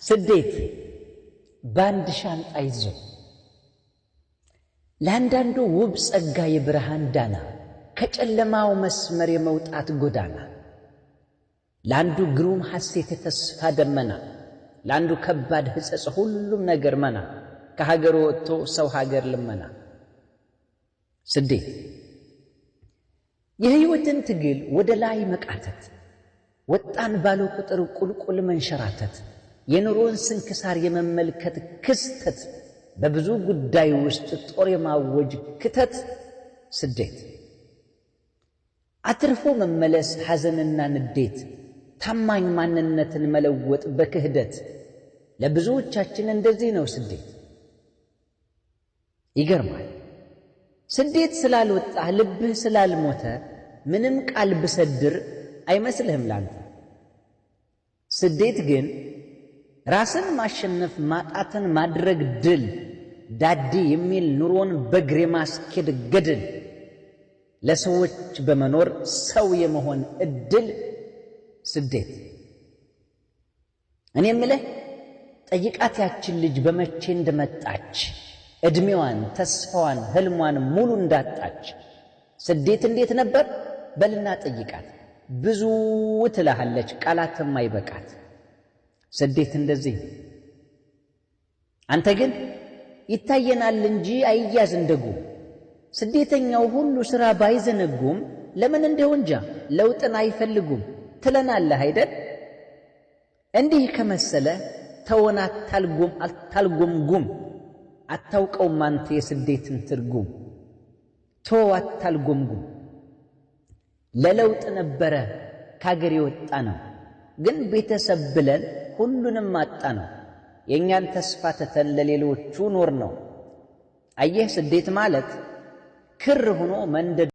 ስደት ባንድ ሻንጣ ይዞ ለአንዳንዱ ውብ ጸጋ የብርሃን ዳና ከጨለማው መስመር የመውጣት ጎዳና ለአንዱ ግሩም ሐሴት የተስፋ ደመና ለአንዱ ከባድ ሕጸጽ ሁሉም ነገር መና ከሀገር ወጥቶ ሰው ሀገር ልመና ስደት የሕይወትን ትግል ወደ ላይ መቃተት ወጣን ባለው ቁጥር ቁልቁል መንሸራተት የኑሮን ስንክሳር የመመልከት ክስተት በብዙ ጉዳይ ውስጥ ጦር የማወጅ ክተት ስደት አትርፎ መመለስ ሐዘንና ንዴት ታማኝ ማንነትን መለወጥ በክህደት ለብዙዎቻችን እንደዚህ ነው ስደት። ይገርማል። ስደት ስላልወጣ ልብህ ስላልሞተ ምንም ቃል ብሰድር አይመስልህም ላንተ። ስደት ግን ራስን ማሸነፍ ማጣትን ማድረግ ድል ዳዴ የሚል ኑሮን በእግር ማስኬድ ገድል ለሰዎች በመኖር ሰው የመሆን እድል ስደት። እኔ የምልህ ጠይቃት ያችን ልጅ በመቼ እንደመጣች እድሜዋን ተስፋዋን ህልሟን ሙሉ እንዳጣች ስደት እንዴት ነበር በልና ጠይቃት። ብዙ ትልሃለች ቃላትም አይበቃት። ስደት እንደዚህ አንተ ግን ይታየናል እንጂ አይያዝ እንደጉም። ስደተኛው ሁሉ ሥራ ባይዘነጉም ለምን እንደው እንጃ ለውጥን አይፈልጉም ትለናለህ አይደል? እንዲህ ከመሰለ ተወን አታልጉም አታውቀውም አንተ የስደትን ትርጉም። ተው አታልጉም ለለውጥ ነበረ ከአገር የወጣ ነው፣ ግን ቤተሰብ ብለን ሁሉንም አጣ ነው። የእኛን ተስፋ ትተን ለሌሎቹ ኖር ነው። አየህ ስደት ማለት ክር ሆኖ መንደድ